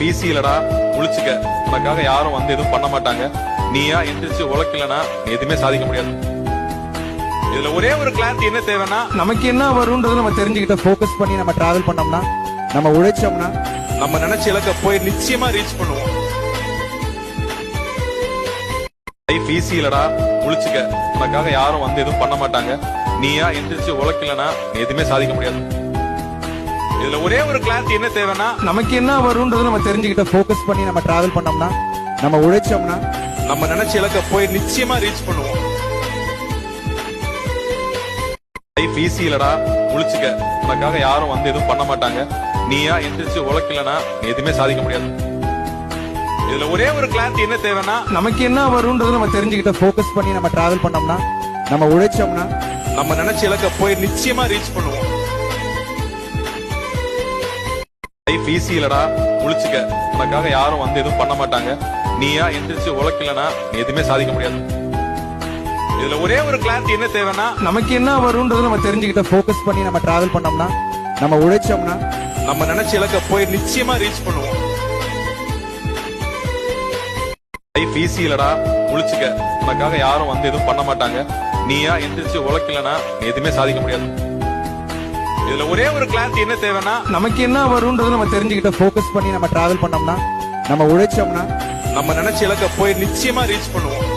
Easy இல்லடா, முழிச்சுக்க. உனக்காக யாரும் வந்து எதுவும் பண்ண மாட்டாங்க. நீயா எந்திரிச்சு உழைக்கலனா எதுவுமே சாதிக்க முடியாது. இதுல ஒரே ஒரு கிளாரிட்டி என்ன தேவைன்னா, நமக்கு என்ன வரும்ன்றது நம்ம தெரிஞ்சுக்கிட்ட ஃபோக்கஸ் பண்ணி நம்ம டிராவல் பண்ணோம்னா, நம்ம உழைச்சோம்னா, நம்ம நினைச்ச இலக்க போய் நிச்சயமா ரீச் பண்ணுவோம். லைஃப் ஈஸி இல்லடா, முழிச்சுக்க. உனக்காக யாரும் வந்து எதுவும் பண்ண மாட்டாங்க. நீயா எந்திரிச்சு உழைக்கலனா எதுவுமே சாதிக்க முடியாது. இதுல ஒரே ஒரு கிளாரிட்டி என்ன தேவைன்னா, நமக்கு என்ன வரும்ன்றது நம்ம தெரிஞ்சுக்கிட்ட ஃபோக்கஸ் பண்ணி நம்ம டிராவல் பண்ணோம்னா, நம்ம உழைச்சோம்னா, நம்ம நினைச்ச இலக்க போய் நிச்சயமா ரீச் பண்ணுவோம். லைஃப் ஈஸி இல்லடா, முழிச்சுக்க. உனக்காக யாரும் வந்து எதுவும் பண்ண மாட்டாங்க. நீயா எந்திரிச்சு உழைக்கலனா எதுவுமே சாதிக்க முடியாது. இதுல ஒரே ஒரு கிளாரிட்டி என்ன தேவைன்னா, நமக்கு என்ன வரும்ன்றது நம்ம தெரிஞ்சுக்கிட்ட ஃபோக்கஸ் பண்ணி நம்ம டிராவல் பண்ணோம்னா, நம்ம உழைச்சோம்னா, நம்ம நினைச்ச இலக்க போய் நிச்சயமா ரீச் பண்ணுவோம். லைஃப் ஈஸி இல்லடா, முழிச்சுக்க. உனக்காக யாரும் வந்து எதுவும் பண்ண மாட்டாங்க. நீயா எந்திரிச்சு உழைக்கலனா எதுவுமே சாதிக்க முடியாது. இதுல ஒரே ஒரு கிளாரிட்டி என்ன தேவைன்னா, நமக்கு என்ன வரும்ன்றது நம்ம தெரிஞ்சுக்கிட்ட ஃபோக்கஸ் பண்ணி நம்ம டிராவல் பண்ணோம்னா, நம்ம உழைச்சோம்னா, நம்ம நினைச்ச இலக்க போய் நிச்சயமா ரீச் பண்ணுவோம். லைஃப் ஈஸி இல்லடா, முழிச்சுக்க. உனக்காக யாரும் வந்து எதுவும் பண்ண மாட்டாங்க. நீயா எந்திரிச்சு உழைக்கலனா எதுவுமே சாதிக்க முடியாது. இதுல ஒரே ஒரு கிளாரிட்டி என்ன தேவைன்னா, நமக்கு என்ன வரும்ன்றது நம்ம தெரிஞ்சுக்கிட்ட ஃபோக்கஸ் பண்ணி நம்ம டிராவல் பண்ணோம்னா, நம்ம உழைச்சோம்னா, நம்ம நினைச்ச இலக்க போய் நிச்சயமா ரீச் பண்ணுவோம்.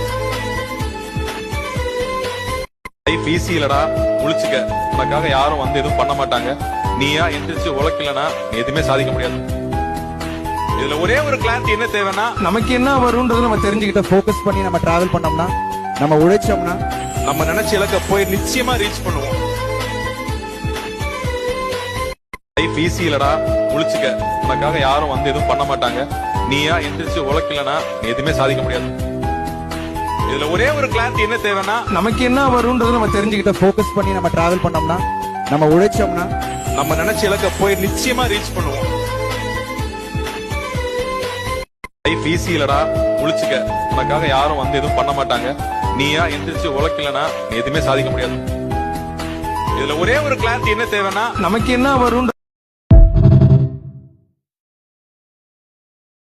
லைஃப் ஈஸி இல்லடா, முழிச்சுக்க. உனக்காக யாரும் வந்து எதுவும் பண்ண மாட்டாங்க. நீயா எந்திரிச்சு உழைக்கலனா எதுவுமே சாதிக்க முடியாது. இதுல ஒரே ஒரு கிளாரிட்டி என்ன தேவைன்னா, நமக்கு என்ன வரும்ன்றது நம்ம தெரிஞ்சுக்கிட்ட ஃபோக்கஸ் பண்ணி நம்ம டிராவல் பண்ணோம்னா, நம்ம உழைச்சோம்னா, நம்ம நினைச்ச இலக்க போய் நிச்சயமா ரீச் பண்ணுவோம். லைஃப் ஈஸி இல்லடா, முழிச்சுக்க. உனக்காக யாரும் வந்து எதுவும் பண்ண மாட்டாங்க. நீயா எந்திரிச்சு உழைக்கலனா எதுவுமே சாதிக்க முடியாது. இதுல ஒரே ஒரு கிளாரிட்டி என்ன தேவைன்னா, நமக்கு என்ன வரும்ன்றது நம்ம தெரிஞ்சுக்கிட்ட ஃபோக்கஸ் பண்ணி நம்ம டிராவல் பண்ணோம்னா, நம்ம உழைச்சோம்னா, நம்ம நினைச்ச இலக்க போய் நிச்சயமா ரீச் பண்ணுவோம். லைஃப் ஈஸி இல்லடா, முழிச்சுக்க. உனக்காக யாரும் வந்து எதுவும் பண்ண மாட்டாங்க. நீயா எந்திரிச்சு உழைக்கலனா எதுவுமே சாதிக்க முடியாது. இதுல ஒரே ஒரு கிளாரிட்டி என்ன தேவைன்னா, நமக்கு என்ன வரும்